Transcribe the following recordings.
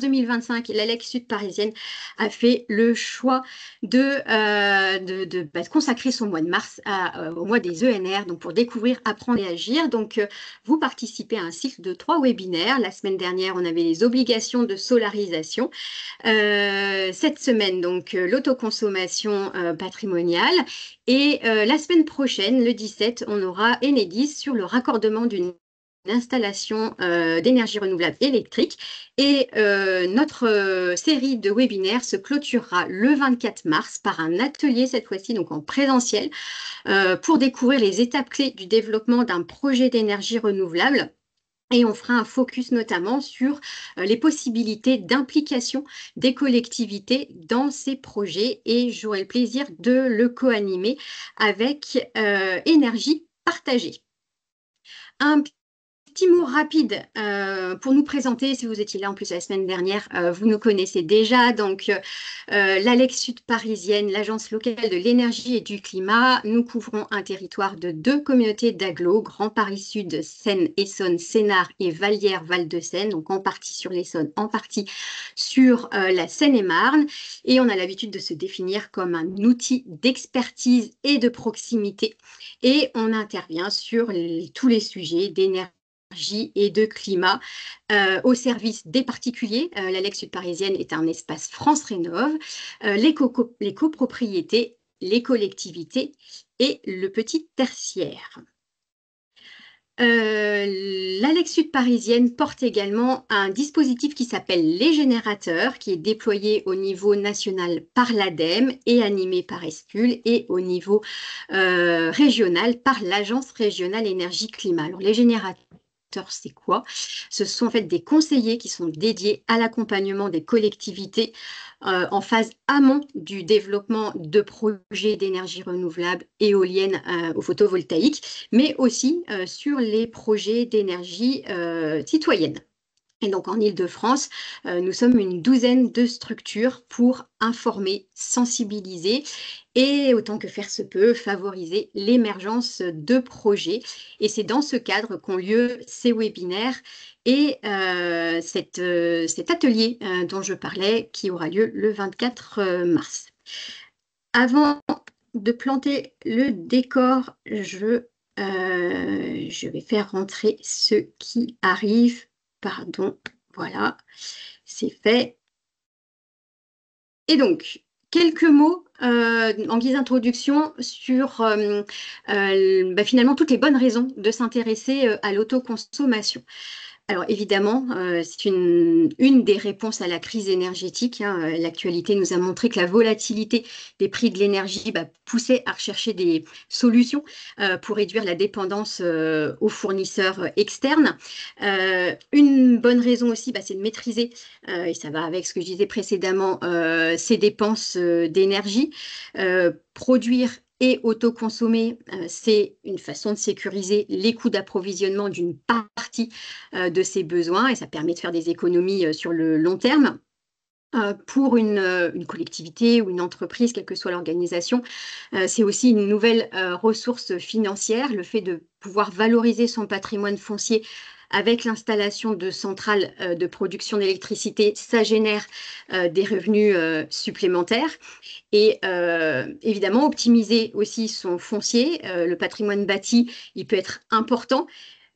2025, l'ALEC Sud parisienne a fait le choix de consacrer son mois de mars au mois des ENR, donc pour découvrir, apprendre et agir. Donc, vous participez à un cycle de 3 webinaires. La semaine dernière, on avait les obligations de solarisation. Cette semaine, donc, l'autoconsommation patrimoniale. Et la semaine prochaine, le 17, on aura Enedis sur le raccordement d'une installation d'énergie renouvelable électrique. Et notre série de webinaires se clôturera le 24 mars par un atelier, cette fois-ci donc en présentiel, pour découvrir les étapes clés du développement d'un projet d'énergie renouvelable. Et on fera un focus notamment sur les possibilités d'implication des collectivités dans ces projets. Et j'aurai le plaisir de le co-animer avec Énergie Partagée. Un petit mot rapide pour nous présenter, si vous étiez là en plus la semaine dernière, vous nous connaissez déjà, donc l'ALEC Sud parisienne, l'Agence locale de l'énergie et du climat. Nous couvrons un territoire de 2 communautés d'agglo, Grand Paris Sud, Seine-Essonne, Sénart et Vallière-Val-de-Seine, donc en partie sur l'Essonne, en partie sur la Seine-et-Marne. Et on a l'habitude de se définir comme un outil d'expertise et de proximité. Et on intervient sur tous les sujets d'énergie et de climat au service des particuliers. L'ALEC Sud parisienne est un espace France Rénov', les copropriétés, les collectivités et le petit tertiaire. L'ALEC Sud parisienne porte également un dispositif qui s'appelle Les Générateurs, qui est déployé au niveau national par l'ADEME et animé par Escule, et au niveau régional par l'Agence régionale énergie-climat. Alors, les générateurs, c'est quoi? Ce sont en fait des conseillers qui sont dédiés à l'accompagnement des collectivités en phase amont du développement de projets d'énergie renouvelable, éolienne ou photovoltaïque, mais aussi sur les projets d'énergie citoyenne. Et donc en Île-de-France, nous sommes une douzaine de structures pour informer, sensibiliser et, autant que faire se peut, favoriser l'émergence de projets. Et c'est dans ce cadre qu'ont lieu ces webinaires et cet atelier dont je parlais, qui aura lieu le 24 mars. Avant de planter le décor, je vais faire rentrer ceux qui arrivent. Pardon, voilà, c'est fait. Et donc, quelques mots en guise d'introduction sur finalement toutes les bonnes raisons de s'intéresser à l'autoconsommation. Alors évidemment, c'est une des réponses à la crise énergétique. L'actualité nous a montré que la volatilité des prix de l'énergie poussait à rechercher des solutions pour réduire la dépendance aux fournisseurs externes. Une bonne raison aussi, c'est de maîtriser, et ça va avec ce que je disais précédemment, ces dépenses d'énergie. Produire et autoconsommer, c'est une façon de sécuriser les coûts d'approvisionnement d'une partie de ses besoins, et ça permet de faire des économies sur le long terme. Pour une collectivité ou une entreprise, quelle que soit l'organisation, c'est aussi une nouvelle ressource financière, le fait de pouvoir valoriser son patrimoine foncier. Avec l'installation de centrales de production d'électricité, ça génère des revenus supplémentaires. Et évidemment, optimiser aussi son foncier. Le patrimoine bâti, il peut être important.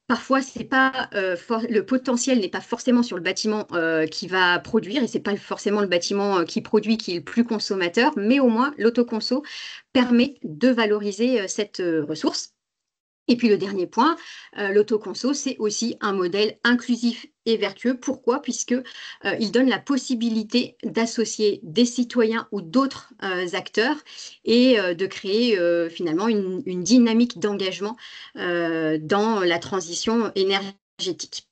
Parfois, c'est pas, le potentiel n'est pas forcément sur le bâtiment qui va produire, et c'est pas forcément le bâtiment qui produit qui est le plus consommateur, mais au moins l'autoconso permet de valoriser cette ressource. Et puis le dernier point, l'autoconso, c'est aussi un modèle inclusif et vertueux. Pourquoi? Puisqu'il donne la possibilité d'associer des citoyens ou d'autres acteurs et de créer finalement une dynamique d'engagement dans la transition énergétique.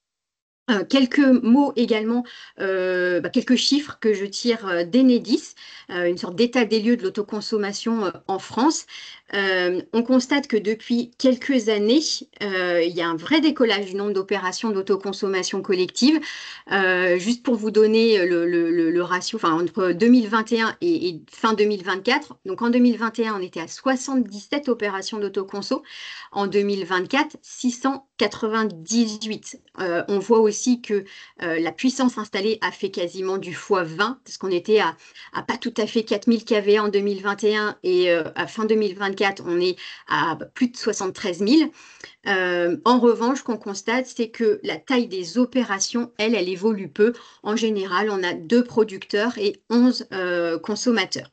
Quelques mots également, quelques chiffres que je tire d'Enedis, une sorte d'état des lieux de l'autoconsommation en France. On constate que depuis quelques années, il y a un vrai décollage du nombre d'opérations d'autoconsommation collective. Juste pour vous donner le ratio, entre 2021 et fin 2024. Donc en 2021, on était à 77 opérations d'autoconso. En 2024, 698. On voit aussi aussi que la puissance installée a fait quasiment du x20, parce qu'on était à pas tout à fait 4000 kVA en 2021 et à fin 2024, on est à plus de 73 000. En revanche, ce qu'on constate, c'est que la taille des opérations, elle évolue peu. En général, on a 2 producteurs et 11 consommateurs.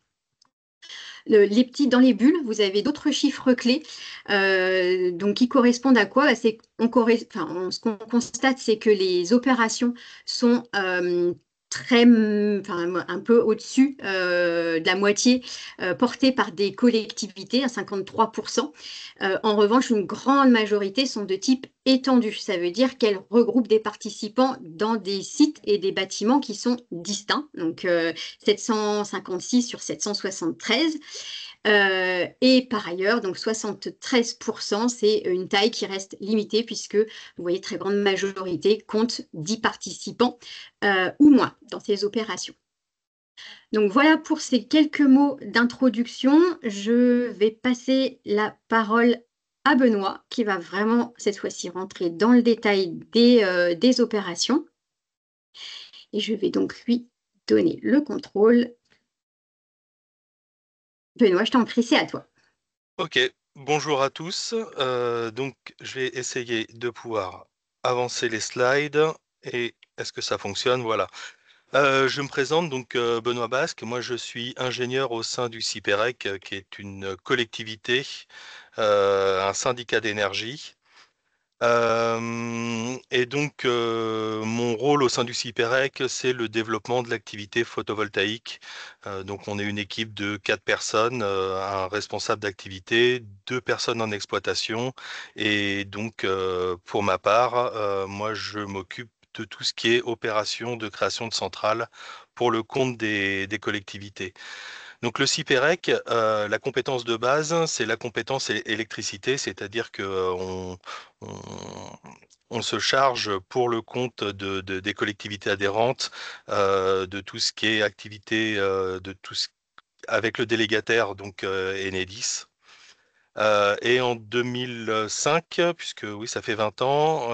Les petits dans les bulles, vous avez d'autres chiffres clés, donc qui correspondent à quoi? Bah, ce qu'on constate, c'est que les opérations sont un peu au-dessus de la moitié portées par des collectivités, à 53%. En revanche, une grande majorité sont de type étendu. Ça veut dire qu'elles regroupent des participants dans des sites et des bâtiments qui sont distincts. Donc, 756 sur 773. Et par ailleurs, donc 73%, c'est une taille qui reste limitée puisque vous voyez, très grande majorité compte 10 participants ou moins dans ces opérations. Donc voilà pour ces quelques mots d'introduction. Je vais passer la parole à Benoît qui va vraiment cette fois-ci rentrer dans le détail des opérations. Et je vais donc lui donner le contrôle. Benoît, je t'en prie, c'est à toi. Ok, bonjour à tous. Donc, je vais essayer de pouvoir avancer les slides. Et est-ce que ça fonctionne? Voilà. Je me présente donc Benoît Basque. Moi, je suis ingénieur au sein du CIPEREC, qui est une collectivité, un syndicat d'énergie. Et donc, mon rôle au sein du CIPEREC, c'est le développement de l'activité photovoltaïque. Donc, on est une équipe de 4 personnes, un responsable d'activité, 2 personnes en exploitation. Et donc, pour ma part, moi, je m'occupe de tout ce qui est opération de création de centrales pour le compte des collectivités. Donc le CIPEREC, la compétence de base, c'est la compétence électricité, c'est-à-dire que on, on se charge pour le compte des collectivités adhérentes de tout ce qui est activité avec le délégataire, donc Enedis. Et en 2005, puisque oui, ça fait 20 ans,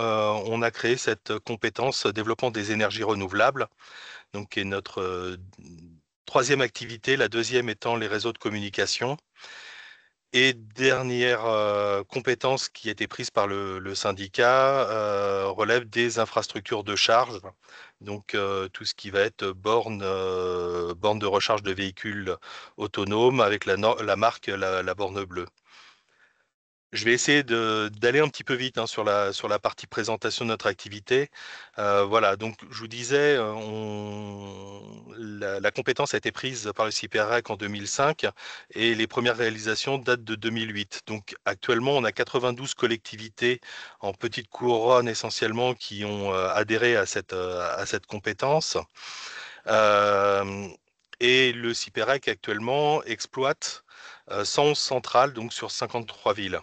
on a créé cette compétence développement des énergies renouvelables, donc qui est notre troisième activité, la deuxième étant les réseaux de communication. Et dernière compétence qui a été prise par le syndicat relève des infrastructures de charge, donc tout ce qui va être borne de recharge de véhicules autonomes avec la marque la borne bleue. Je vais essayer d'aller un petit peu vite sur la partie présentation de notre activité. Voilà, donc je vous disais, la compétence a été prise par le CIPEREC en 2005 et les premières réalisations datent de 2008. Donc actuellement, on a 92 collectivités en petite couronne essentiellement qui ont adhéré à cette compétence. Euh, et le CIPEREC actuellement exploite 111 centrales donc sur 53 villes.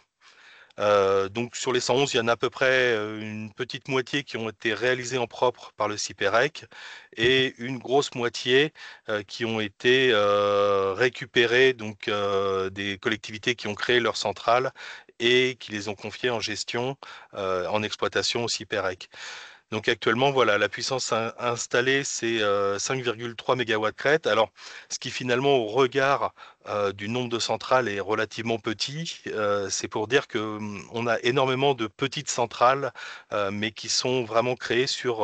Donc sur les 111, il y en a à peu près une petite moitié qui ont été réalisées en propre par le CIPEREC et une grosse moitié qui ont été récupérées donc des collectivités qui ont créé leurs centrales et qui les ont confiées en gestion, en exploitation au CIPEREC. Donc actuellement, voilà, la puissance installée, c'est 5,3 MW crête. Alors, ce qui finalement, au regard du nombre de centrales, est relativement petit, c'est pour dire que on a énormément de petites centrales, mais qui sont vraiment créées sur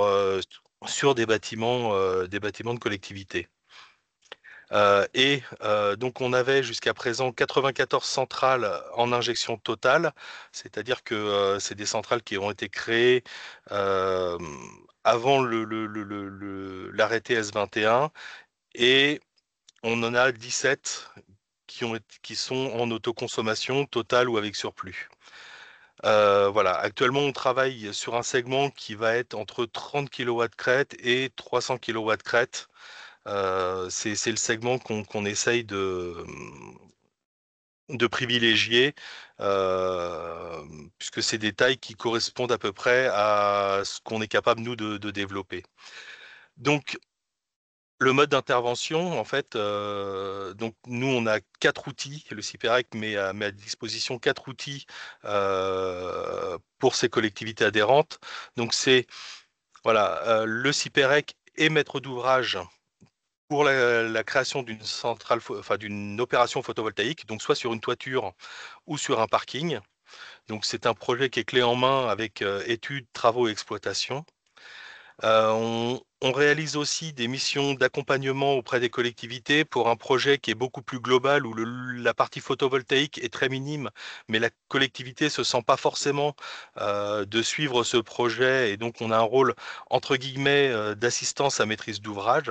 des bâtiments de collectivité. Donc on avait jusqu'à présent 94 centrales en injection totale, c'est-à-dire que c'est des centrales qui ont été créées euh, avant l'arrêté S21 et on en a 17 qui sont en autoconsommation totale ou avec surplus. Voilà, actuellement on travaille sur un segment qui va être entre 30 kW crête et 300 kW crête. C'est le segment qu'on essaye de privilégier, euh, puisque c'est des tailles qui correspondent à peu près à ce qu'on est capable, nous, de développer. Donc, le mode d'intervention, en fait, donc nous, on a 4 outils. Le CIPEREC met à disposition 4 outils pour ces collectivités adhérentes. Donc, c'est Voilà, le CIPEREC est maître d'ouvrage pour la création d'une centrale, enfin d'une opération photovoltaïque, donc soit sur une toiture ou sur un parking. Donc c'est un projet qui est clé en main avec études, travaux et exploitation. On réalise aussi des missions d'accompagnement auprès des collectivités pour un projet qui est beaucoup plus global où la partie photovoltaïque est très minime, mais la collectivité se sent pas forcément de suivre ce projet et donc on a un rôle entre guillemets d'assistance à maîtrise d'ouvrage.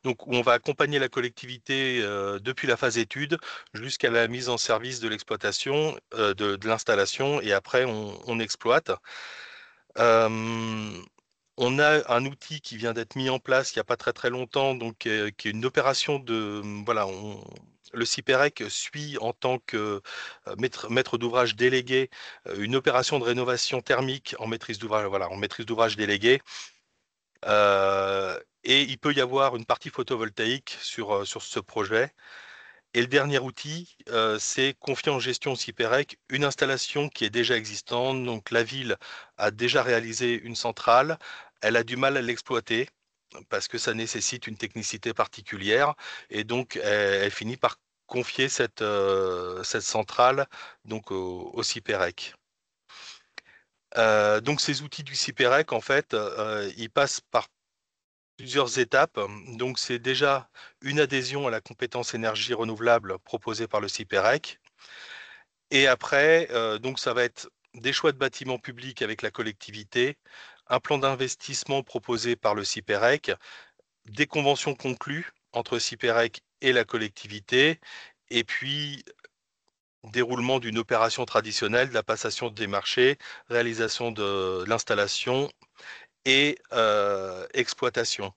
Donc où on va accompagner la collectivité depuis la phase étude jusqu'à la mise en service de l'exploitation, de l'installation et après on exploite. Euh, on a un outil qui vient d'être mis en place il n'y a pas très très longtemps, donc qui est une opération de voilà, le CIPEREC suit en tant que maître d'ouvrage délégué une opération de rénovation thermique en maîtrise d'ouvrage, voilà, en maîtrise d'ouvrage délégué. Et il peut y avoir une partie photovoltaïque sur ce projet. Et le dernier outil, c'est confier en gestion au CIPEREC une installation qui est déjà existante. Donc la ville a déjà réalisé une centrale, elle a du mal à l'exploiter parce que ça nécessite une technicité particulière et donc elle finit par confier cette centrale donc au CIPEREC. Donc ces outils du CIPEREC, en fait, ils passent par plusieurs étapes. Donc c'est déjà une adhésion à la compétence énergie renouvelable proposée par le CIPEREC. Et après, donc ça va être des choix de bâtiments publics avec la collectivité, un plan d'investissement proposé par le CIPEREC, des conventions conclues entre CIPEREC et la collectivité, et puis déroulement d'une opération traditionnelle, de la passation des marchés, réalisation de l'installation et exploitation.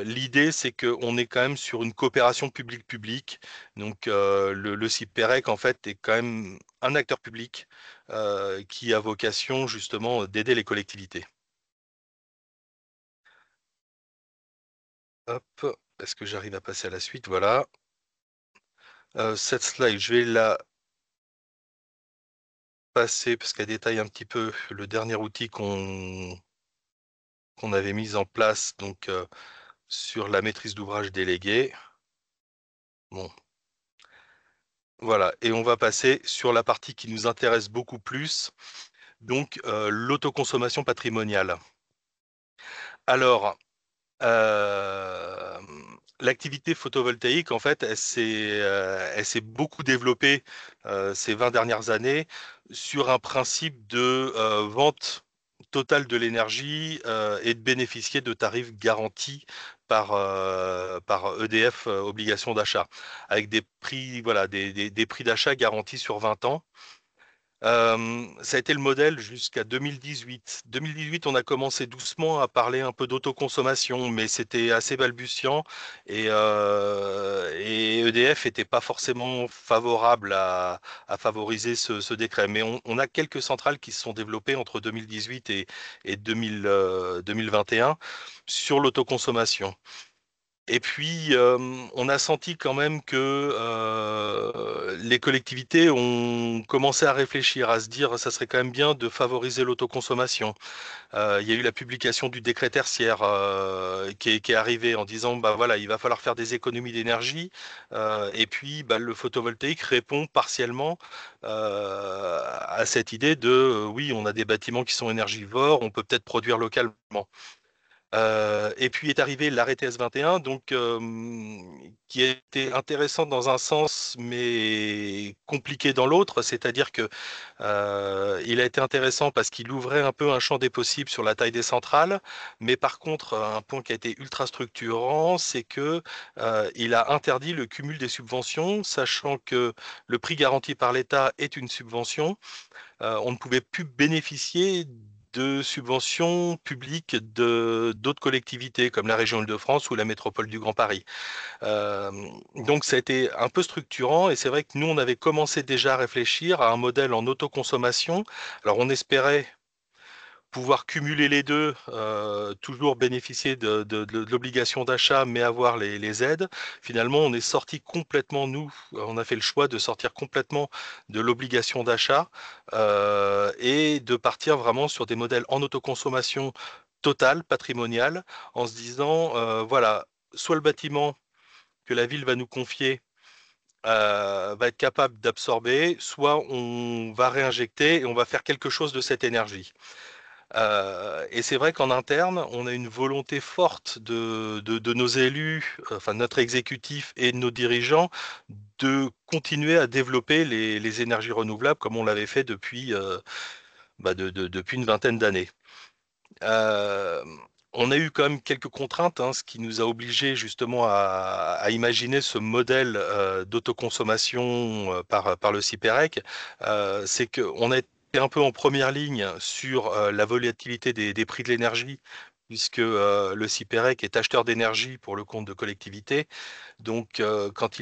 L'idée, c'est qu'on est quand même sur une coopération public-public. Donc, le CIPEREC, en fait, est quand même un acteur public qui a vocation justement d'aider les collectivités. Hop, est-ce que j'arrive à passer à la suite? Voilà. Cette slide, je vais la passer parce qu'elle détaille un petit peu le dernier outil qu'on avait mis en place donc sur la maîtrise d'ouvrage déléguée. Bon, voilà, et on va passer sur la partie qui nous intéresse beaucoup plus, donc l'autoconsommation patrimoniale. Alors, euh, l'activité photovoltaïque, en fait, elle s'est beaucoup développée ces 20 dernières années sur un principe de vente totale de l'énergie et de bénéficier de tarifs garantis par EDF obligation d'achat, avec des prix, voilà, des prix d'achat garantis sur 20 ans. Ça a été le modèle jusqu'à 2018. 2018, on a commencé doucement à parler un peu d'autoconsommation, mais c'était assez balbutiant et EDF n'était pas forcément favorable à favoriser ce décret. Mais on a quelques centrales qui se sont développées entre 2018 et 2021 sur l'autoconsommation. Et puis, on a senti quand même que les collectivités ont commencé à réfléchir, à se dire, ça serait quand même bien de favoriser l'autoconsommation. Il y a eu la publication du décret tertiaire qui est arrivé en disant, bah voilà, il va falloir faire des économies d'énergie. Et puis, bah, le photovoltaïque répond partiellement à cette idée de, oui, on a des bâtiments qui sont énergivores, on peut peut-être produire localement. Et puis est arrivé l'arrêté S21, donc qui a été intéressant dans un sens, mais compliqué dans l'autre. C'est-à-dire que il a été intéressant parce qu'il ouvrait un peu un champ des possibles sur la taille des centrales, mais par contre, un point qui a été ultra structurant, c'est que il a interdit le cumul des subventions, sachant que le prix garanti par l'État est une subvention. On ne pouvait plus bénéficier de subventions publiques de d'autres collectivités comme la région Île-de-France ou la métropole du Grand Paris. Euh, donc ça a été un peu structurant et c'est vrai que nous on avait commencé déjà à réfléchir à un modèle en autoconsommation. Alors on espérait pouvoir cumuler les deux, toujours bénéficier de l'obligation d'achat, mais avoir les aides. Finalement, on est sorti complètement, nous, on a fait le choix de sortir complètement de l'obligation d'achat et de partir vraiment sur des modèles en autoconsommation totale, patrimoniale, en se disant, voilà, soit le bâtiment que la ville va nous confier va être capable d'absorber, soit on va réinjecter et on va faire quelque chose de cette énergie. Et c'est vrai qu'en interne, on a une volonté forte de nos élus, enfin de notre exécutif et de nos dirigeants, de continuer à développer les énergies renouvelables comme on l'avait fait depuis une vingtaine d'années. Euh, on a eu quand même quelques contraintes, hein, ce qui nous a obligés justement à imaginer ce modèle d'autoconsommation par le CIPEREC. C'est qu'on a été un peu en première ligne sur la volatilité des prix de l'énergie, puisque le CIPEREC est acheteur d'énergie pour le compte de collectivités. Donc, quand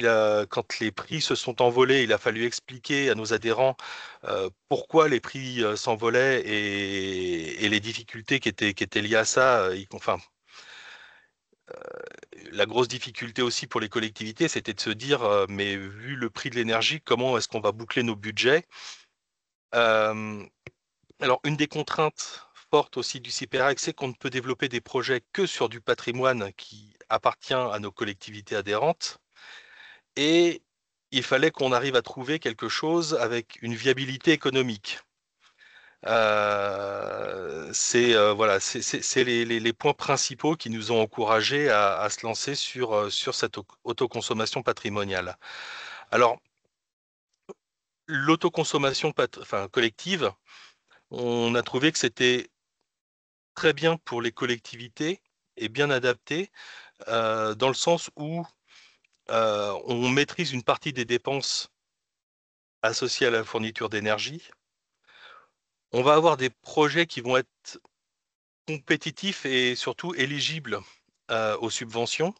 les prix se sont envolés, il a fallu expliquer à nos adhérents pourquoi les prix s'envolaient et les difficultés qui étaient liées à ça. Enfin, la grosse difficulté aussi pour les collectivités, c'était de se dire, mais vu le prix de l'énergie, comment est-ce qu'on va boucler nos budgets? Euh, alors, une des contraintes fortes aussi du CIPEREC, c'est qu'on ne peut développer des projets que sur du patrimoine qui appartient à nos collectivités adhérentes. Et il fallait qu'on arrive à trouver quelque chose avec une viabilité économique. Voilà, c'est les points principaux qui nous ont encouragés à se lancer sur cette autoconsommation patrimoniale. Alors, l'autoconsommation enfin, collective, on a trouvé que c'était très bien pour les collectivités et bien adapté dans le sens où on maîtrise une partie des dépenses associées à la fourniture d'énergie. On va avoir des projets qui vont être compétitifs et surtout éligibles aux subventions.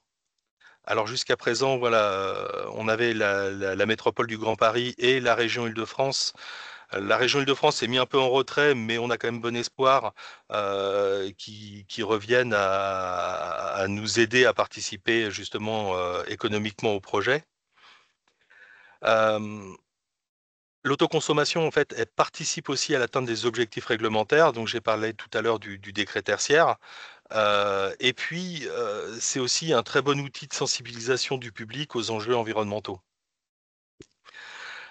Alors jusqu'à présent, voilà, on avait la métropole du Grand Paris et la région Île-de-France. La région Île-de-France s'est mis un peu en retrait, mais on a quand même bon espoir qui reviennent à nous aider à participer justement économiquement au projet. Euh, L'autoconsommation, en fait, elle participe aussi à l'atteinte des objectifs réglementaires. Donc, j'ai parlé tout à l'heure du décret tertiaire. Et puis, c'est aussi un très bon outil de sensibilisation du public aux enjeux environnementaux.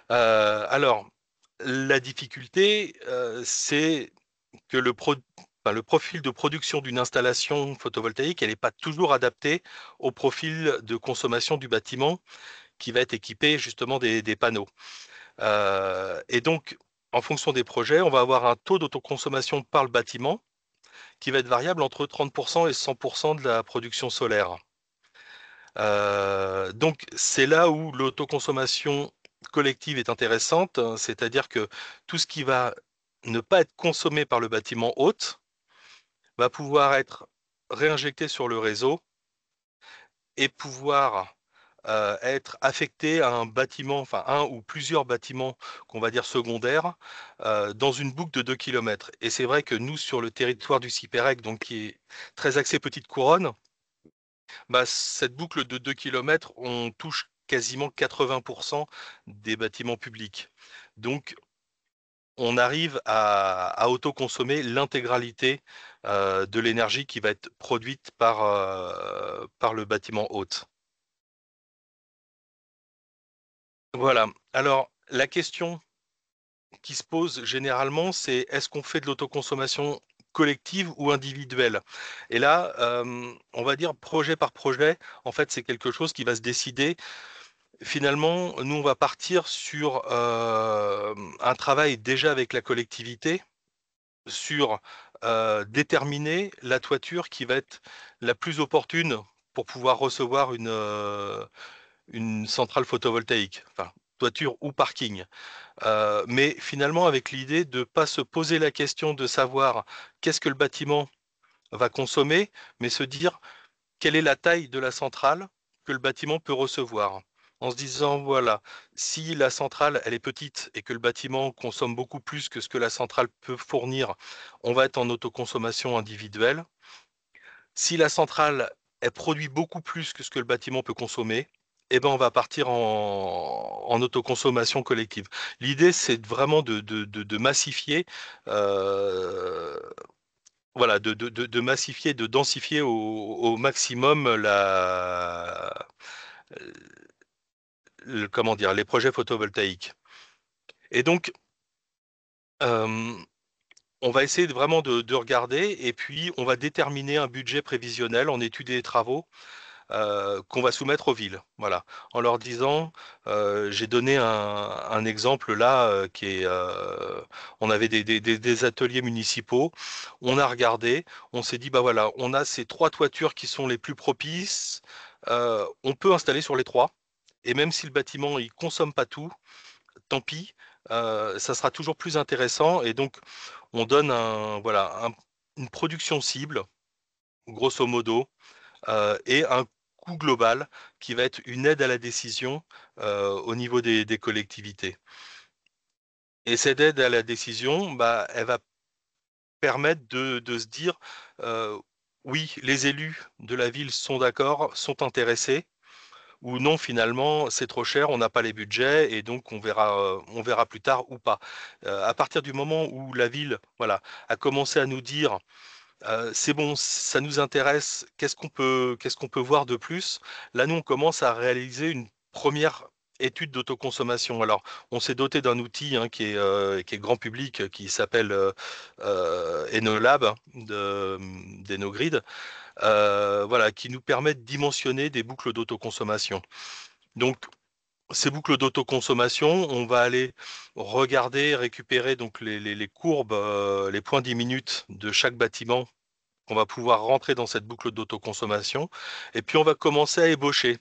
Alors, la difficulté, c'est que enfin, le profil de production d'une installation photovoltaïque, elle n'est pas toujours adaptée au profil de consommation du bâtiment qui va être équipé justement des panneaux. Et donc, en fonction des projets, on va avoir un taux d'autoconsommation par le bâtiment qui va être variable entre 30% et 100% de la production solaire. Donc, c'est là où l'autoconsommation collective est intéressante, hein, c'est-à-dire que tout ce qui va ne pas être consommé par le bâtiment hôte va pouvoir être réinjecté sur le réseau et pouvoir être affecté à un bâtiment, enfin un ou plusieurs bâtiments qu'on va dire secondaires, dans une boucle de 2 km. Et c'est vrai que nous, sur le territoire du CIPEREC, donc qui est très axé petite couronne, bah, cette boucle de 2 km, on touche quasiment 80% des bâtiments publics. Donc, on arrive à autoconsommer l'intégralité de l'énergie qui va être produite par le bâtiment hôte. Voilà. Alors, la question qui se pose généralement, c'est est-ce qu'on fait de l'autoconsommation collective ou individuelle? Et là, on va dire projet par projet, en fait, c'est quelque chose qui va se décider. Finalement, nous, on va partir sur un travail déjà avec la collectivité, sur déterminer la toiture qui va être la plus opportune pour pouvoir recevoir une centrale photovoltaïque, enfin, toiture ou parking. Mais finalement, avec l'idée de ne pas se poser la question de savoir qu'est-ce que le bâtiment va consommer, mais se dire quelle est la taille de la centrale que le bâtiment peut recevoir. en se disant, voilà, si la centrale, elle est petite et que le bâtiment consomme beaucoup plus que ce que la centrale peut fournir, on va être en autoconsommation individuelle. Si la centrale, elle produit beaucoup plus que ce que le bâtiment peut consommer, eh ben on va partir en autoconsommation collective. L'idée, c'est vraiment de massifier, euh, voilà, de massifier, de densifier au maximum comment dire, les projets photovoltaïques. Et donc, euh, on va essayer vraiment de regarder et puis on va déterminer un budget prévisionnel en études et travaux qu'on va soumettre aux villes. Voilà, en leur disant, j'ai donné un exemple là qui est, on avait des ateliers municipaux, on a regardé, on s'est dit bah voilà, on a ces trois toitures qui sont les plus propices, on peut installer sur les trois. Et même si le bâtiment il consomme pas tout, tant pis, ça sera toujours plus intéressant. Et donc on donne une production cible, grosso modo, et un coût global qui va être une aide à la décision au niveau des collectivités. Et cette aide à la décision, bah, elle va permettre de se dire, euh, oui, les élus de la ville sont d'accord, sont intéressés, ou non, finalement, c'est trop cher, on n'a pas les budgets, et donc on verra plus tard ou pas. À partir du moment où la ville, voilà, a commencé à nous dire c'est bon, ça nous intéresse. Qu'est-ce qu'on peut voir de plus? Là, nous, on commence à réaliser une première étude d'autoconsommation. Alors, on s'est doté d'un outil hein, qui est grand public, qui s'appelle Enolab d'Enogrid, voilà, qui nous permet de dimensionner des boucles d'autoconsommation. Donc, ces boucles d'autoconsommation, on va aller regarder, récupérer donc les courbes, les points 10 minutes de chaque bâtiment on va pouvoir rentrer dans cette boucle d'autoconsommation et puis on va commencer à ébaucher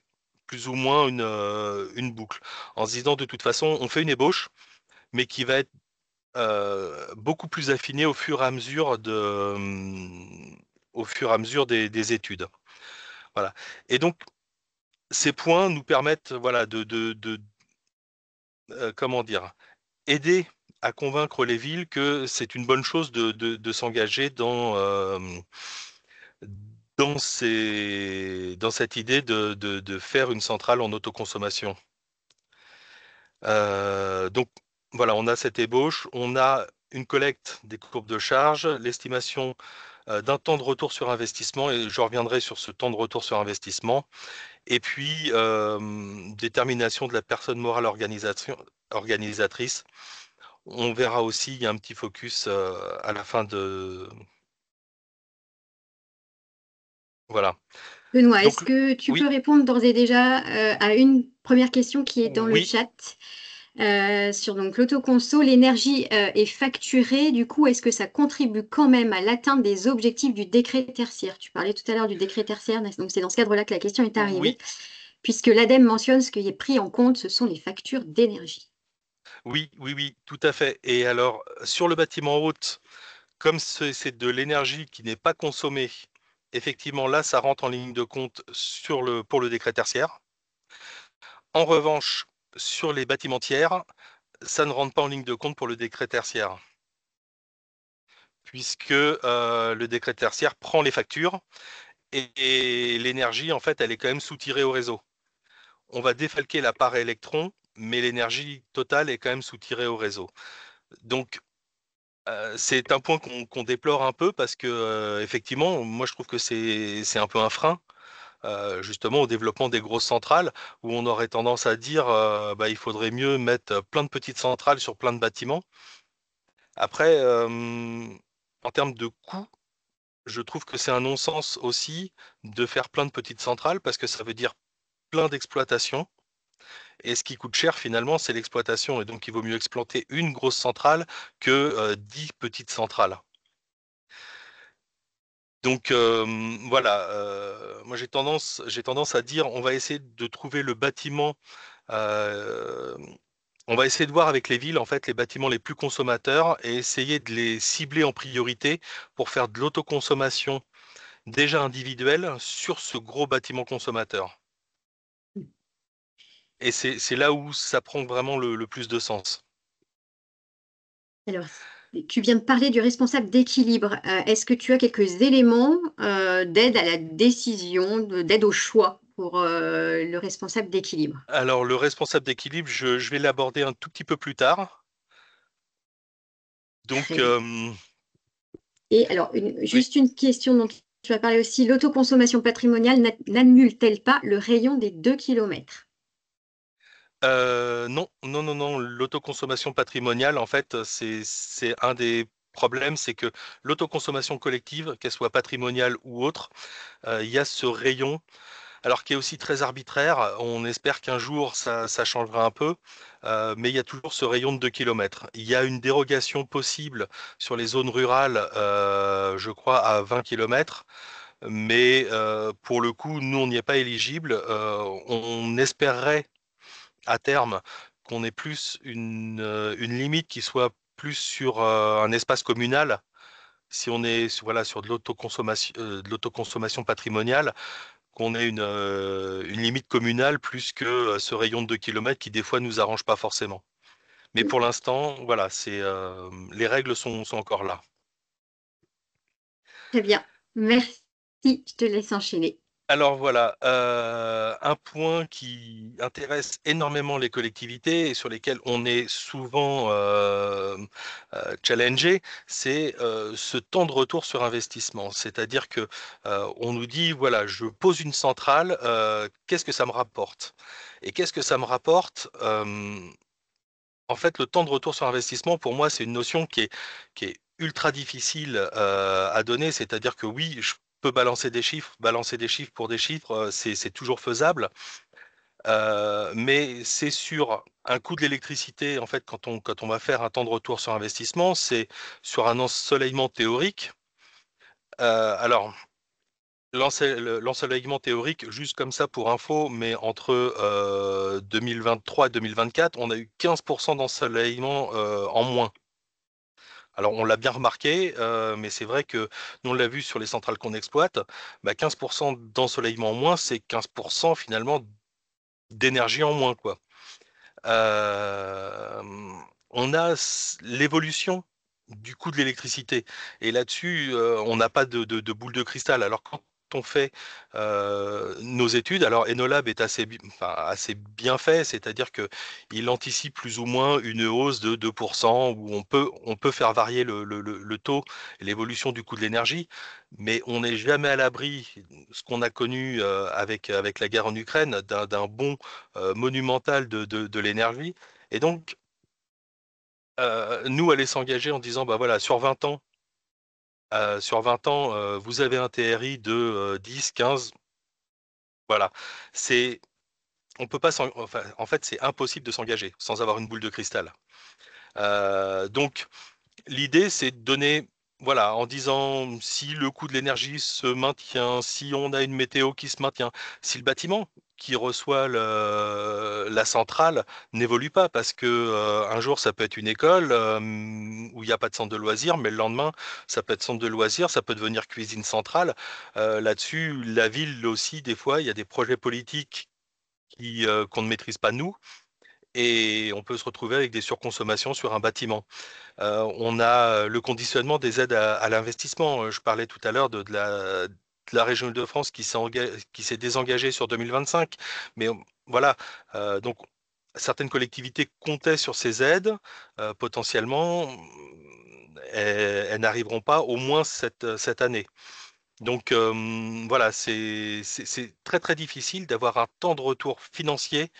plus ou moins une boucle en se disant de toute façon on fait une ébauche mais qui va être beaucoup plus affinée au fur et à mesure des études. Voilà. Et donc ces points nous permettent voilà comment dire aider à convaincre les villes que c'est une bonne chose de s'engager dans cette idée de faire une centrale en autoconsommation. Donc voilà, on a cette ébauche, on a une collecte des courbes de charge, l'estimation d'un temps de retour sur investissement, et je reviendrai sur ce temps de retour sur investissement, et puis détermination de la personne morale organisatrice. On verra aussi, il y a un petit focus à la fin de... Voilà. Benoît, est-ce Donc, que tu peux oui, répondre d'ores et déjà à une première question qui est dans le oui, chat sur donc l'autoconso? L'énergie est facturée, du coup, est-ce que ça contribue quand même à l'atteinte des objectifs du décret tertiaire? Tu parlais tout à l'heure du décret tertiaire, donc c'est dans ce cadre-là que la question est arrivée, oui, puisque l'ADEME mentionne ce qui est pris en compte, ce sont les factures d'énergie. oui, oui, oui, tout à fait. Et alors, sur le bâtiment haute, comme c'est de l'énergie qui n'est pas consommée, effectivement, là, ça rentre en ligne de compte pour le décret tertiaire. En revanche, sur les bâtiments tiers, ça ne rentre pas en ligne de compte pour le décret tertiaire, puisque le décret tertiaire prend les factures et l'énergie, en fait, elle est quand même sous-tirée au réseau. On va défalquer la part électron, mais l'énergie totale est quand même sous-tirée au réseau. Donc, c'est un point qu'on déplore un peu parce que effectivement, moi je trouve que c'est un peu un frein justement au développement des grosses centrales où on aurait tendance à dire bah, il faudrait mieux mettre plein de petites centrales sur plein de bâtiments. Après, en termes de coût, je trouve que c'est un non-sens aussi de faire plein de petites centrales parce que ça veut dire plein d'exploitations. Et ce qui coûte cher finalement, c'est l'exploitation. Et donc il vaut mieux exploiter une grosse centrale que 10 petites centrales. Donc voilà, moi j'ai tendance à dire on va essayer de trouver le bâtiment, euh, on va essayer de voir avec les villes en fait les bâtiments les plus consommateurs et essayer de les cibler en priorité pour faire de l'autoconsommation déjà individuelle sur ce gros bâtiment consommateur. Et c'est là où ça prend vraiment le plus de sens. Alors, tu viens de parler du responsable d'équilibre. Est-ce que tu as quelques éléments d'aide à la décision, d'aide au choix pour le responsable d'équilibre? Alors, le responsable d'équilibre, je vais l'aborder un tout petit peu plus tard. Donc, Très bien. Et alors, oui. juste une question dont tu as parlé aussi, l'autoconsommation patrimoniale n'annule-t-elle pas le rayon des 2 kilomètres? Non, non, non, non. L'autoconsommation patrimoniale, en fait, c'est un des problèmes, c'est que l'autoconsommation collective, qu'elle soit patrimoniale ou autre, il y a ce rayon, alors qui est aussi très arbitraire. On espère qu'un jour ça changera un peu, mais il y a toujours ce rayon de 2 km. Il y a une dérogation possible sur les zones rurales, je crois, à 20 km. Mais pour le coup, nous, on n'y est pas éligible. On espérerait à terme qu'on ait plus une limite qui soit plus sur un espace communal. Si on est voilà, sur de l'autoconsommation patrimoniale, qu'on ait une limite communale plus que ce rayon de 2 km qui des fois nous arrange pas forcément. Mais pour l'instant, voilà, les règles sont encore là. Très bien. Merci. Je te laisse enchaîner. Alors voilà, un point qui intéresse énormément les collectivités et sur lesquels on est souvent challengé, c'est ce temps de retour sur investissement. C'est-à-dire que on nous dit, voilà, je pose une centrale, qu'est-ce que ça me rapporte? Et qu'est-ce que ça me rapporte? En fait, le temps de retour sur investissement, pour moi, c'est une notion qui est ultra difficile à donner. C'est-à-dire que oui, je peux balancer des chiffres pour des chiffres, c'est toujours faisable. Mais c'est sur un coût de l'électricité, en fait, quand on va faire un temps de retour sur investissement, c'est sur un ensoleillement théorique. Alors, l'ensoleillement théorique, juste comme ça pour info, mais entre 2023 et 2024, on a eu 15% d'ensoleillement en moins. Alors on l'a bien remarqué, mais c'est vrai que nous on l'a vu sur les centrales qu'on exploite, bah 15% d'ensoleillement en moins, c'est 15% finalement d'énergie en moins, quoi. Euh, on a l'évolution du coût de l'électricité. Et là-dessus, on n'a pas de boule de cristal. Alors quand on fait nos études, alors Enolab est enfin, assez bien fait, c'est-à-dire que il anticipe plus ou moins une hausse de 2%, où on peut faire varier le taux et l'évolution du coût de l'énergie, mais on n'est jamais à l'abri, ce qu'on a connu avec la guerre en Ukraine, d'un bond monumentale de l'énergie. Et donc, nous, aller s'engager en disant, bah voilà, sur 20 ans, vous avez un TRI de 10, 15, voilà. C'est, on peut pas enfin, en fait, c'est impossible de s'engager sans avoir une boule de cristal. Donc, l'idée, c'est de donner, voilà, en disant si le coût de l'énergie se maintient, si on a une météo qui se maintient, si le bâtiment qui reçoit la centrale n'évolue pas, parce que un jour ça peut être une école où il n'y a pas de centre de loisirs, mais le lendemain ça peut être centre de loisirs, ça peut devenir cuisine centrale. Là-dessus, la ville aussi, des fois, il y a des projets politiques qu'on ne maîtrise pas nous, et on peut se retrouver avec des surconsommations sur un bâtiment. On a le conditionnement des aides à l'investissement. Je parlais tout à l'heure de la région Île-de-France qui s'est désengagée sur 2025. Mais voilà, donc certaines collectivités comptaient sur ces aides. Potentiellement, elles n'arriveront pas au moins cette année. Donc voilà, c'est très très difficile d'avoir un temps de retour financier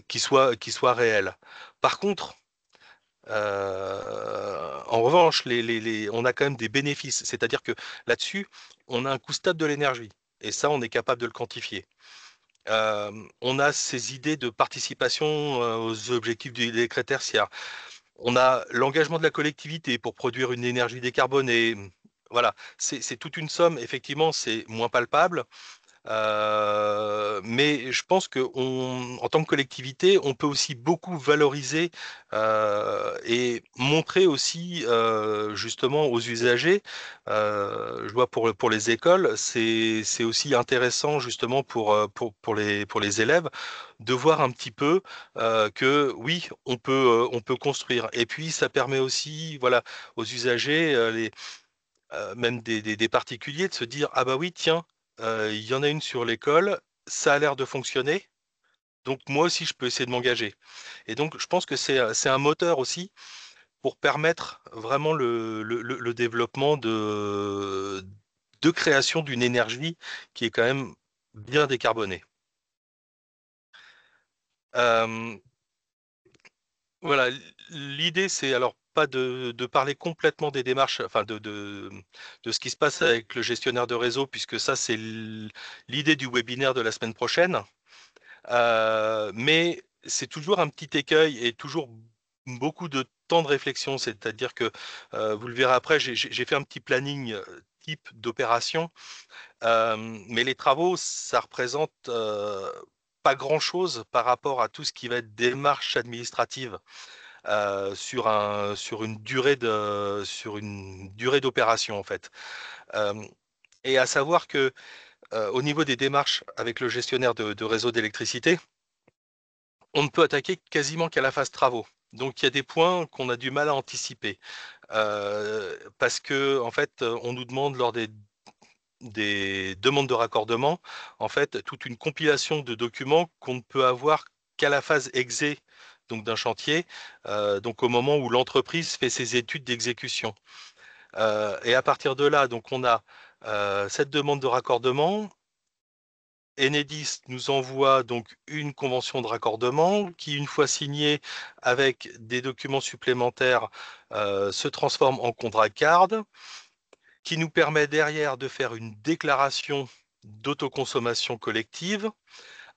qui soit réel. Par contre, en revanche, on a quand même des bénéfices. C'est-à-dire que là-dessus, on a un coût stable de l'énergie. Et ça, on est capable de le quantifier. On a ces idées de participation aux objectifs du décret tertiaire. On a l'engagement de la collectivité pour produire une énergie décarbonée. Voilà, c'est toute une somme. Effectivement, c'est moins palpable. Mais je pense que en tant que collectivité, on peut aussi beaucoup valoriser et montrer aussi justement aux usagers. Je vois pour les écoles, c'est aussi intéressant justement pour les élèves de voir un petit peu que oui, on peut construire. Et puis ça permet aussi, voilà, aux usagers, même des particuliers, de se dire, ah bah oui, tiens, il y en a une sur l'école, ça a l'air de fonctionner, donc moi aussi je peux essayer de m'engager. Et donc je pense que c'est un moteur aussi pour permettre vraiment le développement de création d'une énergie qui est quand même bien décarbonée. Euh, Voilà, l'idée c'est alors pas de parler complètement des démarches, enfin de ce qui se passe avec le gestionnaire de réseau, puisque ça c'est l'idée du webinaire de la semaine prochaine. Mais c'est toujours un petit écueil et toujours beaucoup de temps de réflexion, c'est-à-dire que vous le verrez après, j'ai fait un petit planning type d'opération, mais les travaux, ça représente pas grand-chose par rapport à tout ce qui va être démarche administrative sur une durée d'opération en fait. Euh, et à savoir que au niveau des démarches avec le gestionnaire de réseau d'électricité, on ne peut attaquer quasiment qu'à la phase travaux. Donc il y a des points qu'on a du mal à anticiper parce que en fait on nous demande lors des demandes de raccordement en fait toute une compilation de documents qu'on ne peut avoir qu'à la phase exé donc d'un chantier, donc au moment où l'entreprise fait ses études d'exécution. Et à partir de là, donc on a cette demande de raccordement. Enedis nous envoie donc une convention de raccordement qui, une fois signée avec des documents supplémentaires, se transforme en contrat CARD, qui nous permet derrière de faire une déclaration d'autoconsommation collective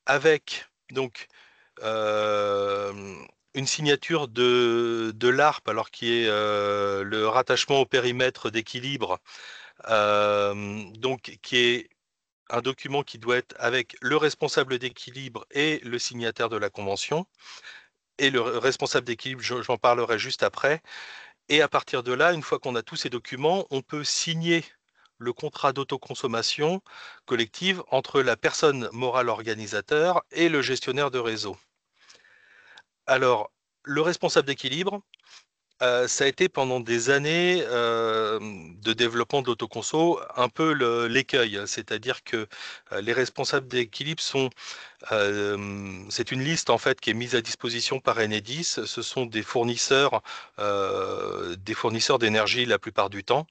avec donc euh, une signature de l'ARP, alors qui est le rattachement au périmètre d'équilibre, donc qui est un document qui doit être avec le responsable d'équilibre et le signataire de la convention. Et le responsable d'équilibre, j'en parlerai juste après. Et à partir de là, une fois qu'on a tous ces documents, on peut signer le contrat d'autoconsommation collective entre la personne morale organisateur et le gestionnaire de réseau. Alors, le responsable d'équilibre, ça a été pendant des années de développement de l'autoconso un peu l'écueil, c'est-à-dire que les responsables d'équilibre c'est une liste en fait qui est mise à disposition par Enedis. Ce sont des fournisseurs d'énergie la plupart du temps,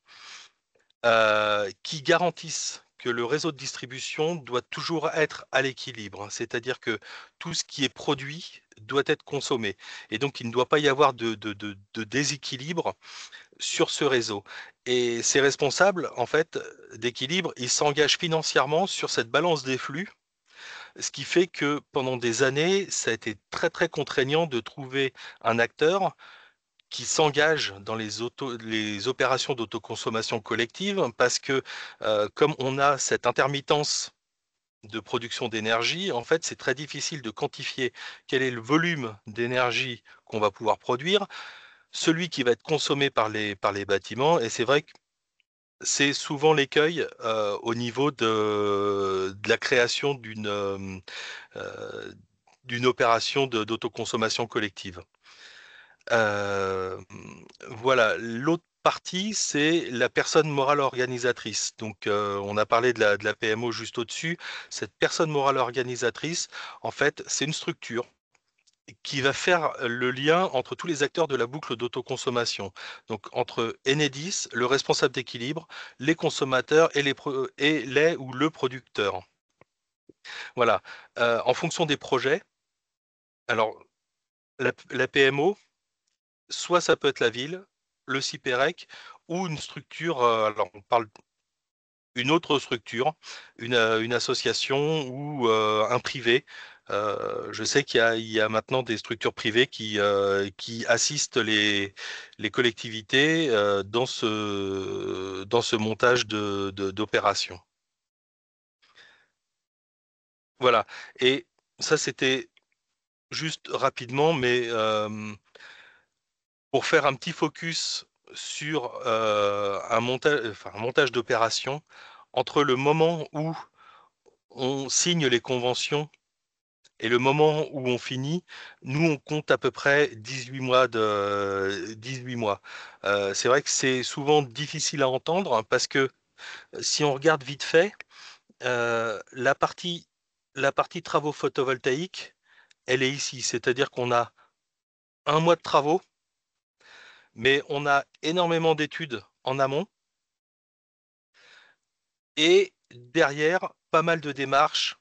qui garantissent que le réseau de distribution doit toujours être à l'équilibre. C'est-à-dire que tout ce qui est produit doit être consommé. Et donc, il ne doit pas y avoir de déséquilibre sur ce réseau. Et ces responsables, en fait, d'équilibre, ils s'engagent financièrement sur cette balance des flux, ce qui fait que pendant des années, ça a été très très contraignant de trouver un acteur qui s'engage dans les opérations d'autoconsommation collective parce que comme on a cette intermittence de production d'énergie, en fait, c'est très difficile de quantifier quel est le volume d'énergie qu'on va pouvoir produire, celui qui va être consommé par les bâtiments. Et c'est vrai que c'est souvent l'écueil au niveau de la création euh, d'une opération d'autoconsommation collective. Euh, voilà, l'autre partie, c'est la personne morale organisatrice. Donc, on a parlé de la PMO juste au-dessus. Cette personne morale organisatrice, en fait, c'est une structure qui va faire le lien entre tous les acteurs de la boucle d'autoconsommation. Donc, entre Enedis, le responsable d'équilibre, les consommateurs et les ou le producteur. Voilà. En fonction des projets, alors, la PMO, soit ça peut être la ville, le CIPEREC ou une structure, alors on parle une autre structure, une association ou un privé. Je sais il y a maintenant des structures privées qui assistent les collectivités dans ce montage d'opérations. Voilà. Et ça, c'était juste rapidement, mais pour faire un petit focus sur un montage d'opération entre le moment où on signe les conventions et le moment où on finit, nous, on compte à peu près 18 mois 18 mois. C'est vrai que c'est souvent difficile à entendre hein, parce que si on regarde vite fait, la partie travaux photovoltaïques, elle est ici. C'est-à-dire qu'on a un mois de travaux, mais on a énormément d'études en amont et derrière, pas mal de démarches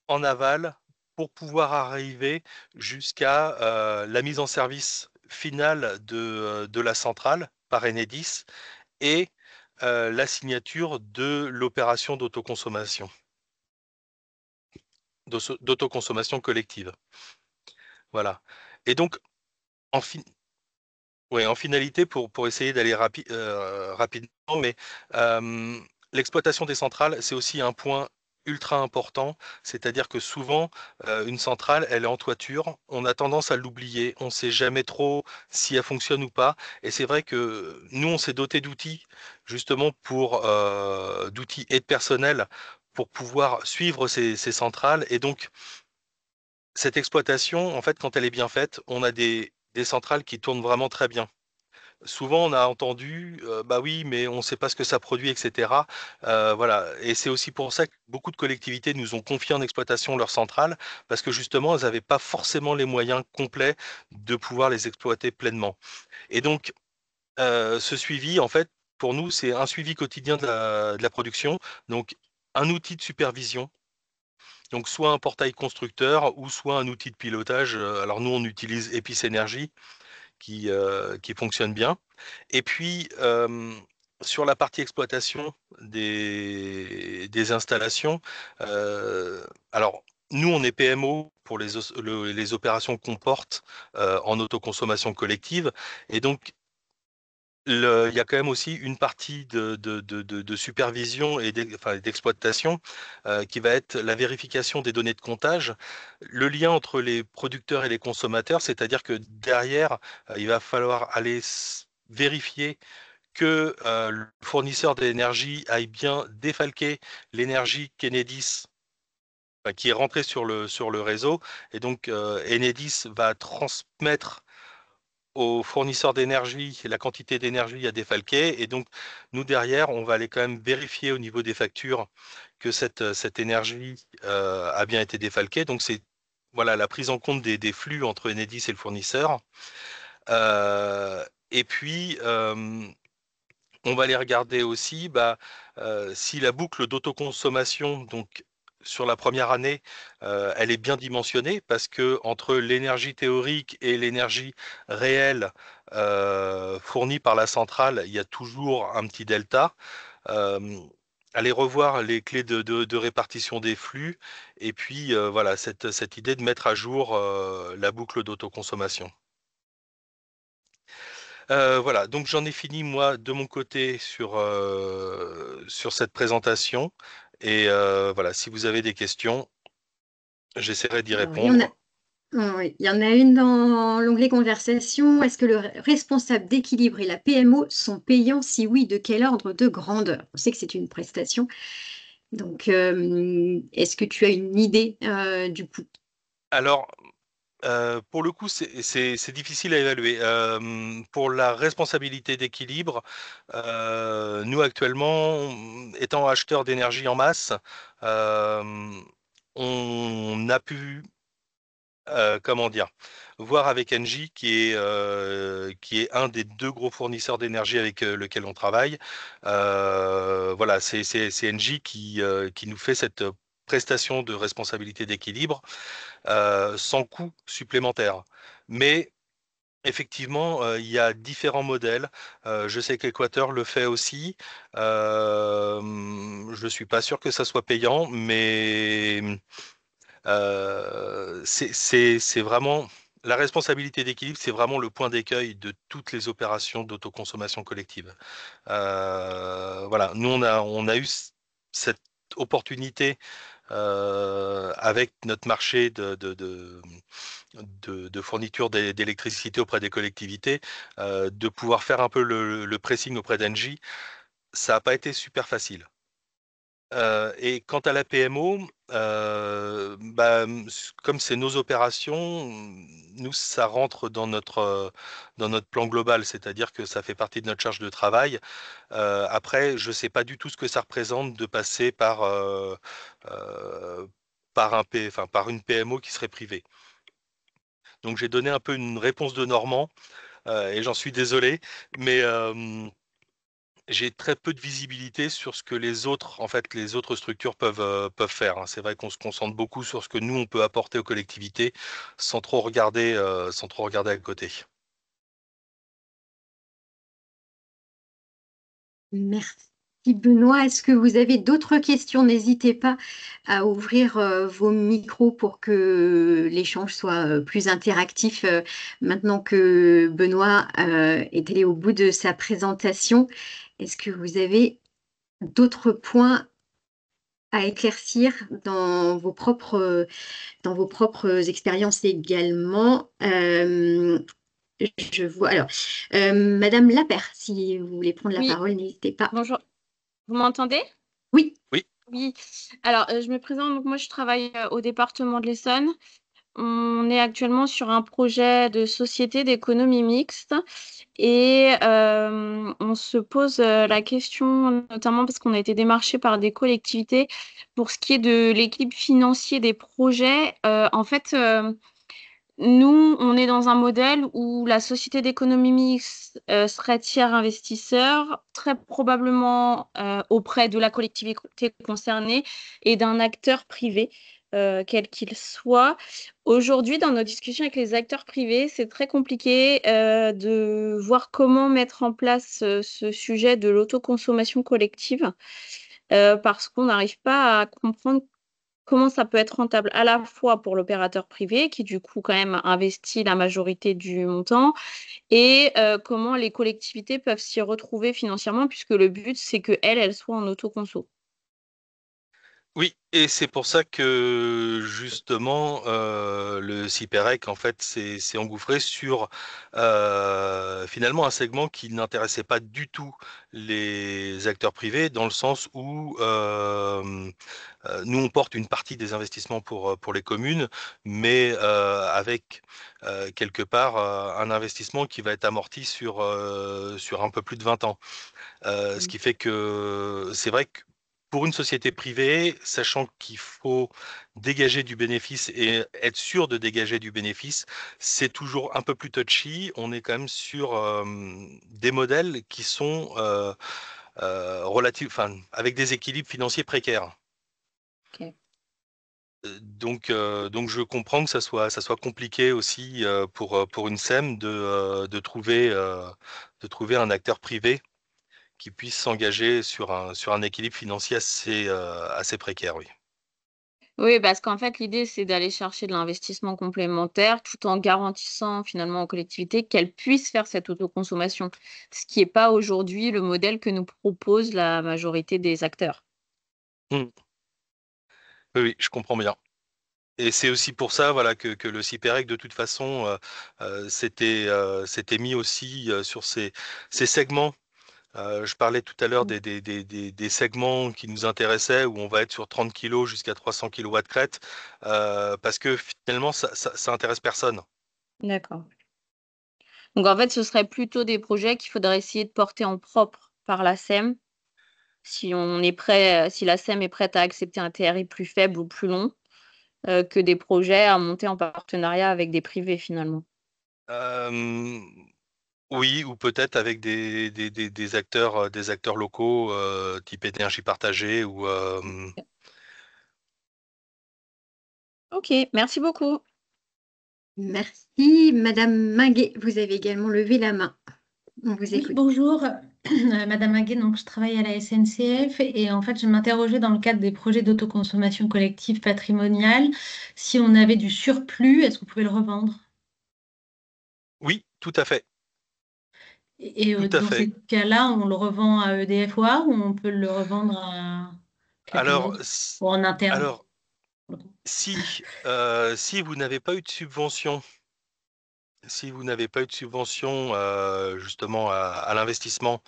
en aval pour pouvoir arriver jusqu'à la mise en service finale de la centrale par Enedis et la signature de l'opération d'autoconsommation collective. Voilà. Et donc, en, fin- ouais, en finalité, pour essayer d'aller rapidement, mais euh, l'exploitation des centrales, c'est aussi un point ultra important, c'est-à-dire que souvent, une centrale, elle est en toiture, on a tendance à l'oublier, on ne sait jamais trop si elle fonctionne ou pas, et c'est vrai que nous, on s'est doté d'outils, justement d'outils et de personnel pour pouvoir suivre ces centrales, et donc cette exploitation, en fait, quand elle est bien faite, on a des centrales qui tournent vraiment très bien. Souvent, on a entendu, bah oui, mais on ne sait pas ce que ça produit, etc. Voilà. Et c'est aussi pour ça que beaucoup de collectivités nous ont confié en exploitation leurs centrales, parce que justement, elles n'avaient pas forcément les moyens complets de pouvoir les exploiter pleinement. Et donc, ce suivi, en fait, pour nous, c'est un suivi quotidien de la production, donc un outil de supervision. Donc, soit un portail constructeur ou soit un outil de pilotage. Alors, nous, on utilise Epis Energy qui fonctionne bien. Et puis, sur la partie exploitation des installations, alors nous, on est PMO pour les opérations qu'on porte en autoconsommation collective. Et donc, il y a quand même aussi une partie de supervision et d'exploitation qui va être la vérification des données de comptage, le lien entre les producteurs et les consommateurs, c'est-à-dire que derrière, il va falloir aller vérifier que le fournisseur d'énergie aille bien défalquer l'énergie qu'Enedis qui est rentrée sur le réseau. Et donc, Enedis va transmettre au fournisseur d'énergie la quantité d'énergie à défalquer. Et donc, nous, derrière, on va aller quand même vérifier au niveau des factures que cette énergie a bien été défalquée. Donc, c'est voilà, la prise en compte des flux entre Enedis et le fournisseur. Et puis, on va aller regarder aussi si la boucle d'autoconsommation, donc sur la première année, elle est bien dimensionnée parce que entre l'énergie théorique et l'énergie réelle fournie par la centrale, il y a toujours un petit delta. Euh, Aller revoir les clés de répartition des flux et puis voilà cette idée de mettre à jour la boucle d'autoconsommation. Voilà, donc j'en ai fini moi de mon côté sur cette présentation. Et voilà, si vous avez des questions, j'essaierai d'y Alors, répondre. oui, il y en a une dans l'onglet conversation. Est-ce que le responsable d'équilibre et la PMO sont payants? Si oui, de quel ordre de grandeur? On sait que c'est une prestation. Donc, est-ce que tu as une idée du coût? Alors, pour le coup, c'est difficile à évaluer. Pour la responsabilité d'équilibre, nous actuellement, étant acheteurs d'énergie en masse, euh, on a pu comment dire, voir avec Engie, qui est un des deux gros fournisseurs d'énergie avec lequel on travaille. Voilà, c'est Engie qui nous fait cette prestation de responsabilité d'équilibre sans coût supplémentaire. Mais effectivement, il y a différents modèles. Je sais qu'Equateur le fait aussi. Je ne suis pas sûr que ça soit payant, mais c'est vraiment la responsabilité d'équilibre, c'est vraiment le point d'écueil de toutes les opérations d'autoconsommation collective. Voilà, nous on a eu cette opportunité avec notre marché de fourniture d'électricité auprès des collectivités, de pouvoir faire un peu le pressing auprès d'Engie, ça n'a pas été super facile. Et quant à la PMO, comme c'est nos opérations, nous, ça rentre dans notre plan global, c'est-à-dire que ça fait partie de notre charge de travail. Après, je ne sais pas du tout ce que ça représente de passer euh, par une PMO qui serait privée. Donc j'ai donné un peu une réponse de Normand, et j'en suis désolé, mais j'ai très peu de visibilité sur ce que les autres structures peuvent faire, hein. C'est vrai qu'on se concentre beaucoup sur ce que nous on peut apporter aux collectivités sans trop regarder à côté. Merci Benoît. Est-ce que vous avez d'autres questions? N'hésitez pas à ouvrir vos micros pour que l'échange soit plus interactif maintenant que Benoît est allé au bout de sa présentation. Est-ce que vous avez d'autres points à éclaircir dans vos propres expériences également? Je vois. Alors, Madame Lapère, si vous voulez prendre la Oui, parole, n'hésitez pas. bonjour. Vous m'entendez? Oui. Oui, Oui. Alors, je me présente. Donc, moi, je travaille au département de l'Essonne. On est actuellement sur un projet de société d'économie mixte et on se pose la question, notamment parce qu'on a été démarché par des collectivités pour ce qui est de l'équilibre financier des projets. En fait, nous, on est dans un modèle où la société d'économie mixte serait tiers investisseur, très probablement auprès de la collectivité concernée et d'un acteur privé, quel qu'il soit. Aujourd'hui, dans nos discussions avec les acteurs privés, c'est très compliqué de voir comment mettre en place ce sujet de l'autoconsommation collective parce qu'on n'arrive pas à comprendre comment ça peut être rentable à la fois pour l'opérateur privé qui du coup quand même investit la majorité du montant et comment les collectivités peuvent s'y retrouver financièrement puisque le but c'est que elles soient en autoconso. oui, et c'est pour ça que justement le CIPEREC en fait s'est engouffré sur finalement un segment qui n'intéressait pas du tout les acteurs privés dans le sens où nous on porte une partie des investissements pour les communes, mais avec quelque part un investissement qui va être amorti sur un peu plus de 20 ans. Ce Mm. qui fait que c'est vrai que pour une société privée, sachant qu'il faut dégager du bénéfice et être sûr de dégager du bénéfice, c'est toujours un peu plus touchy. On est quand même sur des modèles qui sont relatifs, enfin, avec des équilibres financiers précaires. Ok. Donc je comprends que ça soit compliqué aussi pour une SEM de trouver un acteur privé qui puisse s'engager sur un équilibre financier assez précaire, oui. Oui, parce qu'en fait, l'idée, c'est d'aller chercher de l'investissement complémentaire tout en garantissant finalement aux collectivités qu'elles puissent faire cette autoconsommation, ce qui n'est pas aujourd'hui le modèle que nous propose la majorité des acteurs. Mm. Oui, oui, je comprends bien. Et c'est aussi pour ça, voilà, que le CIPEREC, de toute façon, s'était mis aussi sur ces segments. Je parlais tout à l'heure des segments qui nous intéressaient, où on va être sur 30 kilos jusqu'à 300 kilowatts crête, parce que finalement, ça intéresse personne. D'accord. Donc en fait, ce serait plutôt des projets qu'il faudrait essayer de porter en propre par la SEM, si on est prêt, si la SEM est prête à accepter un TRI plus faible ou plus long, que des projets à monter en partenariat avec des privés finalement. Euh, Oui, ou peut-être avec des acteurs locaux, type énergie partagée ou Ok, merci beaucoup. Merci. Madame Minguet, vous avez également levé la main. On vous Oui, écoute. bonjour, Madame Haguet, donc je travaille à la SNCF et en fait je m'interrogeais dans le cadre des projets d'autoconsommation collective patrimoniale, si on avait du surplus, est-ce que vous pouvez le revendre? oui, tout à fait, tout à Dans fait. ces cas-là, on le revend à EDF ou on peut le revendre à quelqu'un Alors, d'autre ou en alors interne? Si vous n'avez pas eu de subvention, justement à l'investissement,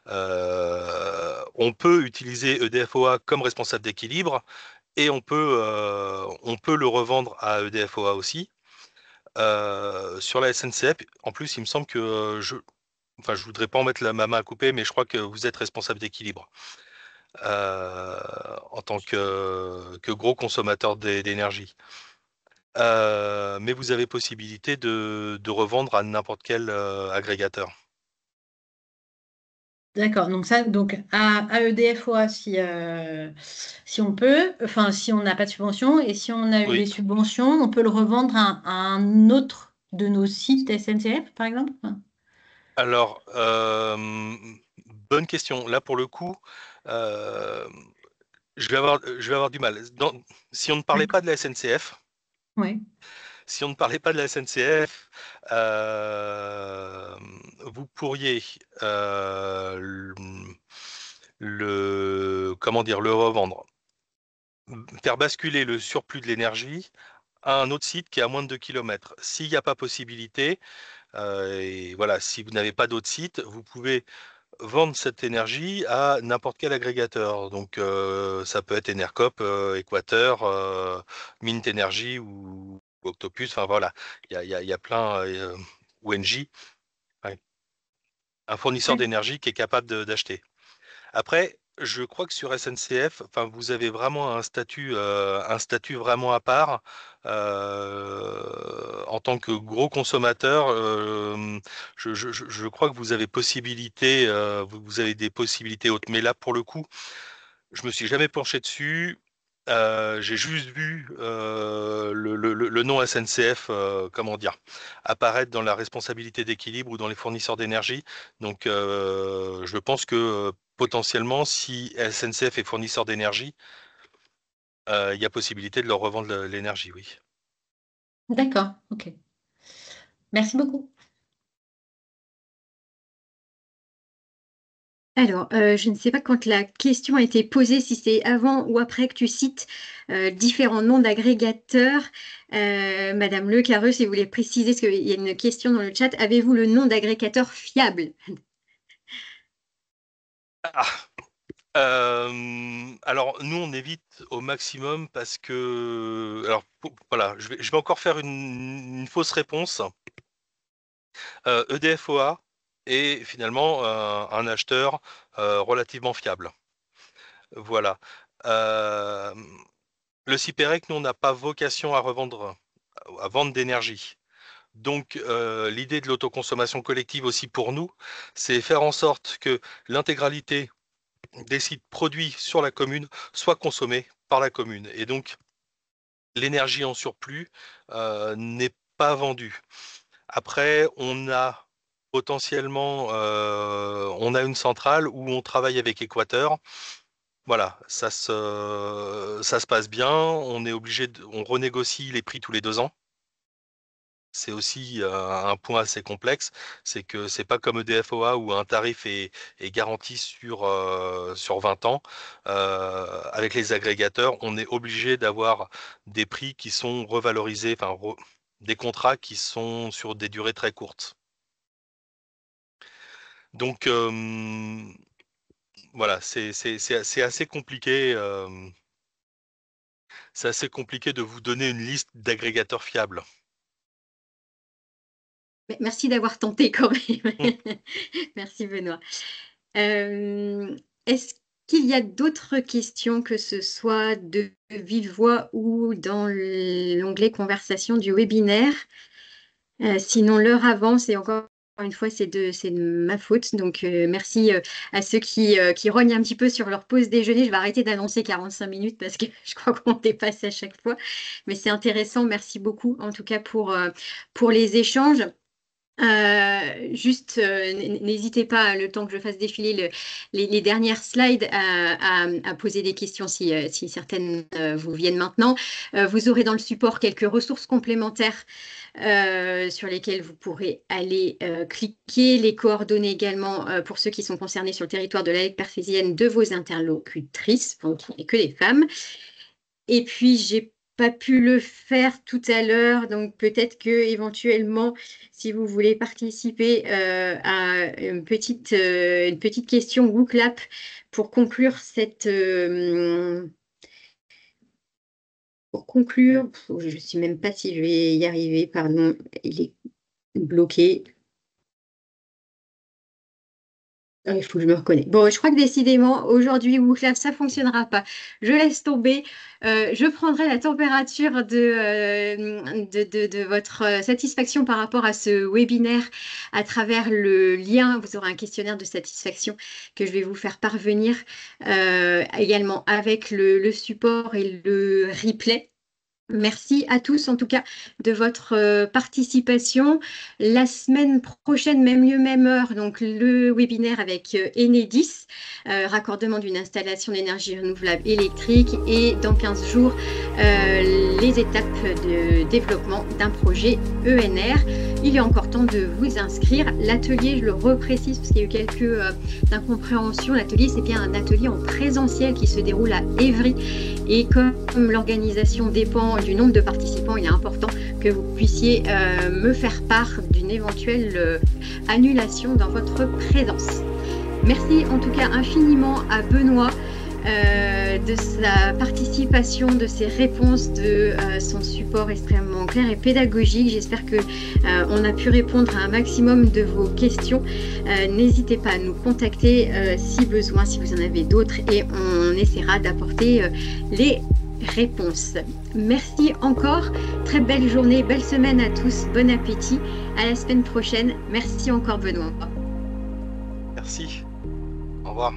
on peut utiliser EDF-OA comme responsable d'équilibre et on peut le revendre à EDF-OA aussi. Sur la SNCF, en plus, il me semble que je voudrais pas en mettre ma main à couper, mais je crois que vous êtes responsable d'équilibre en tant que gros consommateur d'énergie. Mais vous avez possibilité de revendre à n'importe quel agrégateur. D'accord, donc à EDF-OA si on peut, enfin si on n'a pas de subvention, et si on a eu Oui. des subventions, on peut le revendre à un autre de nos sites SNCF, par exemple? Alors, bonne question. Là, pour le coup, euh, je vais avoir du mal. Si on ne parlait pas de la SNCF, Oui. vous pourriez comment dire, le revendre, faire basculer le surplus de l'énergie à un autre site qui est à moins de 2 km. S'il n'y a pas possibilité, et voilà, si vous n'avez pas d'autre site, vous pouvez vendre cette énergie à n'importe quel agrégateur. Donc ça peut être Enercop, Équateur, Mint Energy ou Octopus. Enfin voilà, il y a plein, ou Engie, ouais, un fournisseur D'accord. d'énergie qui est capable d'acheter. Après, je crois que sur SNCF, enfin, vous avez vraiment un statut vraiment à part en tant que gros consommateur. Je crois que vous avez possibilité, vous avez des possibilités hautes. Mais là, pour le coup, je me suis jamais penché dessus. J'ai juste vu le nom SNCF, comment dire, apparaître dans la responsabilité d'équilibre ou dans les fournisseurs d'énergie. Donc, je pense que potentiellement, si SNCF est fournisseur d'énergie, il y a possibilité de leur revendre l'énergie, oui. D'accord, ok. Merci beaucoup. Alors, je ne sais pas quand la question a été posée, si c'est avant ou après que tu cites différents noms d'agrégateurs. Madame Le Carreux, si vous voulez préciser, parce qu'il y a une question dans le chat, avez-vous le nom d'agrégateur fiable? Ah, alors nous on évite au maximum parce que voilà, je vais encore faire une fausse réponse. EDF-OA est finalement un acheteur relativement fiable. Voilà. Euh, le Ciperec, nous on n'a pas vocation à vendre d'énergie. Donc l'idée de l'autoconsommation collective aussi pour nous, c'est faire en sorte que l'intégralité des sites produits sur la commune soit consommée par la commune. Et donc l'énergie en surplus n'est pas vendue. Après, on a potentiellement on a une centrale où on travaille avec Équateur. Voilà, ça se passe bien. On renégocie les prix tous les 2 ans. C'est aussi un point assez complexe, c'est que c'est pas comme EDF-OA où un tarif est garanti sur 20 ans. Avec les agrégateurs, on est obligé d'avoir des prix qui sont revalorisés, enfin des contrats qui sont sur des durées très courtes. Donc voilà, c'est assez compliqué. C'est assez compliqué de vous donner une liste d'agrégateurs fiables. Merci d'avoir tenté quand même. Mm. Merci Benoît. Est-ce qu'il y a d'autres questions, que ce soit de vive voix ou dans l'onglet conversation du webinaire? Sinon, l'heure avance et encore une fois, c'est de ma faute. Donc, merci à ceux qui rognent un petit peu sur leur pause déjeuner. Je vais arrêter d'annoncer 45 minutes parce que je crois qu'on dépasse à chaque fois. Mais c'est intéressant. Merci beaucoup, en tout cas, pour les échanges. Juste, n'hésitez pas, le temps que je fasse défiler les dernières slides, à poser des questions si certaines vous viennent maintenant. Vous aurez dans le support quelques ressources complémentaires sur lesquelles vous pourrez aller cliquer. Les coordonnées également pour ceux qui sont concernés sur le territoire de la Ligue Carthésienne de vos interlocutrices, donc et que les femmes. Et puis, j'ai pas pu le faire tout à l'heure, donc peut-être que éventuellement, si vous voulez participer à une petite question WooClap pour conclure je ne sais même pas si je vais y arriver, pardon, il est bloqué. Il faut que je me reconnais. Bon, je crois que décidément, aujourd'hui, WooClap, ça ne fonctionnera pas. Je laisse tomber. Je prendrai la température de votre satisfaction par rapport à ce webinaire à travers le lien. Vous aurez un questionnaire de satisfaction que je vais vous faire parvenir également avec le support et le replay. Merci à tous, en tout cas, de votre participation. La semaine prochaine, même lieu, même heure, donc le webinaire avec Enedis, raccordement d'une installation d'énergie renouvelable électrique, et dans 15 jours, les étapes de développement d'un projet ENR. Il est encore temps de vous inscrire. L'atelier, je le reprécise parce qu'il y a eu quelques incompréhensions, l'atelier, c'est bien un atelier en présentiel qui se déroule à Évry. Et comme l'organisation dépend du nombre de participants, il est important que vous puissiez me faire part d'une éventuelle annulation dans votre présence. Merci en tout cas infiniment à Benoît de sa participation, de ses réponses, de son support extrêmement clair et pédagogique. J'espère que on a pu répondre à un maximum de vos questions. N'hésitez pas à nous contacter si besoin, si vous en avez d'autres, et on essaiera d'apporter les réponses. Merci encore, très belle journée, belle semaine à tous, bon appétit, à la semaine prochaine. Merci encore Benoît. Merci, au revoir.